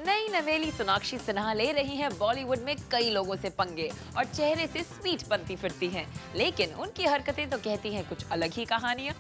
नई नवेली सोनाक्षी सिन्हा ले रही हैं बॉलीवुड में कई लोगों से पंगे और चेहरे से स्वीट बनती फिरती हैं, लेकिन उनकी हरकतें तो कहती हैं कुछ अलग ही कहानियां।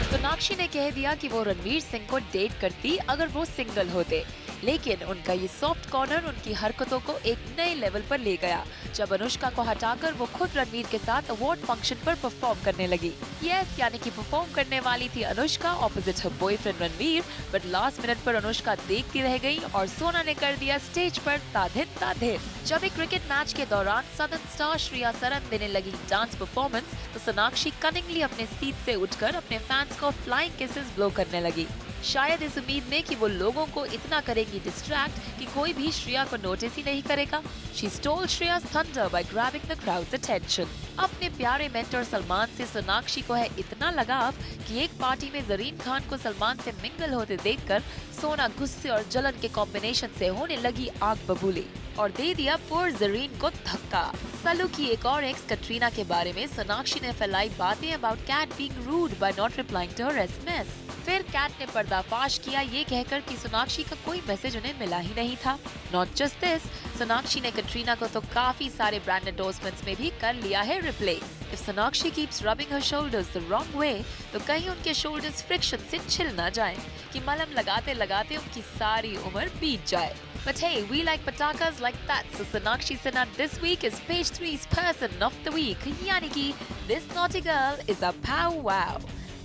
सोनाक्षी ने कह दिया कि वो रणवीर सिंह को डेट करती अगर वो सिंगल होते, लेकिन उनका ये सॉफ्ट कॉर्नर उनकी हरकतों को एक नए लेवल पर ले गया जब अनुष्का को हटाकर वो खुद रणवीर के साथ अवार्ड फंक्शन पर परफॉर्म करने लगी। यस, यानी कि परफॉर्म करने वाली थी Anushka opposite her boyfriend Ranveer, but last minute पर अनुष्का देखती रह गई और सोना ने कर दिया स्टेज पर ताधिर ताधिर। जब एक क्रिकेट मैच के दौरान सदन स्टार श्रेया सरन देने लगी डांस परफॉर्मेंस, तो सोनाक्षी कनिंगली अपने सीट से उठकर अपने फैंस को फ्लाइंग किसेस ब्लो करने लगी, शायद इस उम्मीद में कि वो लोगों को इतना करेगी डिस्ट्रैक्ट कि कोई भी श्रेया को नोटिस ही नहीं करेगा। She stole Shreya's thunder by grabbing the crowd's attention. अपने प्यारे मेंटर सलमान से सोनाक्षी को है इतना लगाव कि एक पार्टी में जरीन खान को सलमान से मिंगल होते देखकर सोना गुस्से और जलन के कॉम्बिनेशन से होने लगी आग बबूली और दे दिया पोर जरीन को धक्का। सलू की एक और एक्स कटरीना के बारे में सोनाक्षी ने फैलाई बातें about Kat being rude by not replying to her SMS. फिर कैट ने पर्दाफाश किया ये कहकर कि सोनाक्षी का कोई मैसेज उन्हें मिला ही नहीं था। नॉट जस्ट दिस, सोनाक्षी ने कटरीना को तो काफी सारे ब्रांड एंडोर्समेंट्स में भी कर लिया है replace. If Sonakshi keeps rubbing her shoulders the wrong way, तो कहीं उनके shoulders friction से छिल ना जाएं, कि मलहम लगाते लगाते उनकी सारी उम्र बीत जाए। But hey, we like patakas like that, so Sonakshi Sinha this week is page 3's person of the week, यानी कि this naughty girl is a pow wow.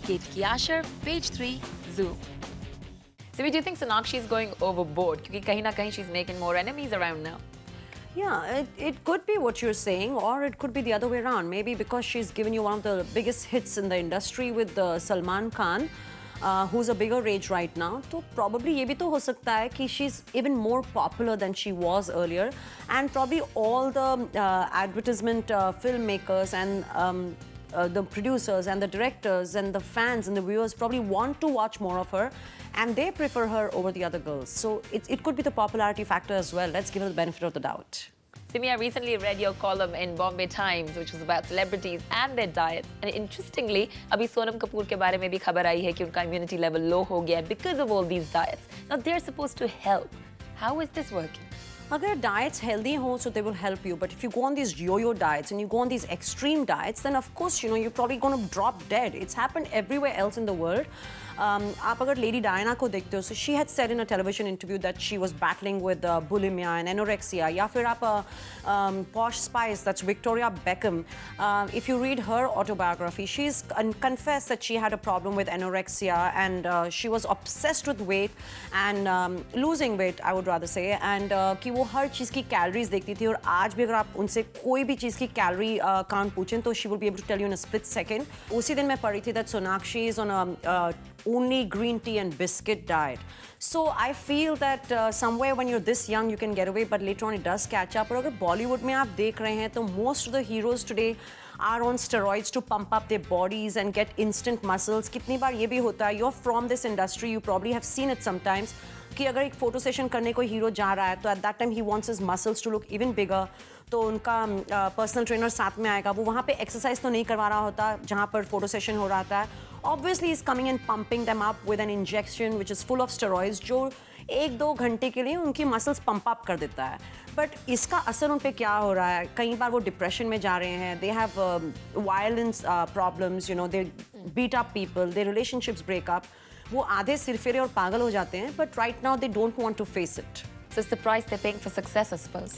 Kate Kiasher, page 3, Zoom. So, do you think Sonakshi is going overboard? क्योंकि कहीं ना कहीं she's making more enemies around now. Yeah, it could be what you're saying, or it could be the other way around. Maybe because she's given you one of the biggest hits in the industry with Salman Khan, who's a bigger age right now. So probably ये भी तो हो सकता है कि she's even more popular than she was earlier, and probably all the advertisement filmmakers and the producers and the directors and the fans and the viewers probably want to watch more of her, and they prefer her over the other girls. So it could be the popularity factor as well. Let's give her the benefit of the doubt. Simi, I recently read your column in Bombay Times, which was about celebrities and their diets. And interestingly, अभी सोनम कपूर के बारे में भी खबर आई है कि उनका immunity level low हो गया because of all these diets. Now they're supposed to help. How is this working? अगर diets healthy हो, so they will help you. But if you go on these yo-yo diets and you go on these extreme diets, then of course, you know, you're probably going to drop dead. It's happened everywhere else in the world. आप अगर lady Diana को देखते हो, so she had said in a television interview that she was battling with bulimia and anorexia. या फिर आप Posh Spice, that's Victoria Beckham. If you read her autobiography, she's confessed that she had a problem with anorexia and she was obsessed with weight and losing weight, I would rather say, and कि वो हर चीज़ की calories देखती थी और आज भी अगर आप उनसे कोई भी चीज़ की कैलोरी काउंट पूछें तो she will be able to tell you in a split second. उसी दिन मैं पढ़ी थी that Sonakshi is on a only green tea and biscuit diet. So I feel that somewhere when you're this young you can get away, but later on it does catch up. और अगर बॉलीवुड में आप देख रहे हैं तो most of the heroes today are on steroids to pump up their bodies and get instant muscles. कितनी बार ये भी होता है, you're from this industry, you probably have seen it sometimes, कि अगर एक फोटो सेशन करने कोई हीरो जा रहा है तो at that time he wants his muscles to look even bigger, तो उनका पर्सनल ट्रेनर साथ में आएगा, वो वहाँ पे एक्सरसाइज तो नहीं करवा रहा होता जहाँ पर फोटो सेशन हो रहा था. Obviously is coming and pumping them up with an injection which is full of steroids जो 1-2 घंटे के लिए उनकी मसल्स पंप अप कर देता है. बट इसका असर उन पर क्या हो रहा है, कई बार वो डिप्रेशन में जा रहे हैं, they have violence problems, you know, they beat up people, they relationships break up, वो आधे सिरफिरे और पागल हो जाते हैं. But right now they don't want to face it. So it's the price they're paying for success, I suppose.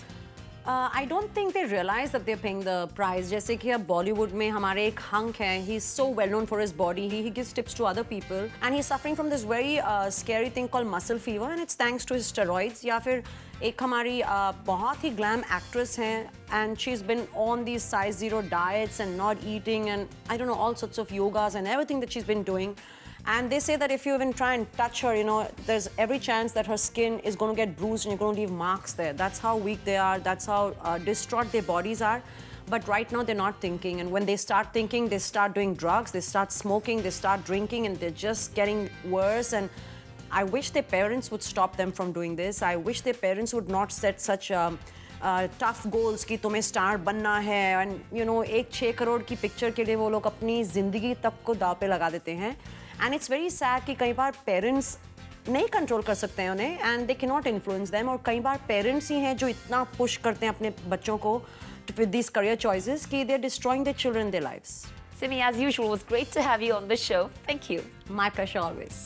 I don't think they realize that they're paying the price. जैसे कि अब बॉलीवुड में हमारे एक हंक है, he is so well known for his body, he gives tips to other people and he's suffering from this very scary thing called muscle fever and it's thanks to his steroids. या फिर एक हमारी बहुत ही glam actress हैं and she's been on these size zero diets and not eating and I don't know, all sorts of yogas and everything that she's been doing. And they say that if you even try and touch her, you know, there's every chance that her skin is going to get bruised and you're going to leave marks there. That's how weak they are. That's how distraught their bodies are. But right now they're not thinking. And when they start thinking, they start doing drugs, they start smoking, they start drinking, and they're just getting worse. And I wish their parents would stop them from doing this. I wish their parents would not set such tough goals कि तुम्हें star बनना है and you know, एक 6 करोड़ की picture के लिए वो लोग अपनी ज़िंदगी तक को दाव पे लगा देते हैं. एंड इट्स वेरी सैड कि कई बार पेरेंट्स नहीं कंट्रोल कर सकते हैं उन्हें, and they can not influence them. और कई बार पेरेंट्स ही हैं जो इतना पुश करते हैं अपने बच्चों को विद दिस करियर चॉइसेस कि they are destroying their children their lives. Simi, as usual, it was great to have you on the show. Thank you. My pleasure always.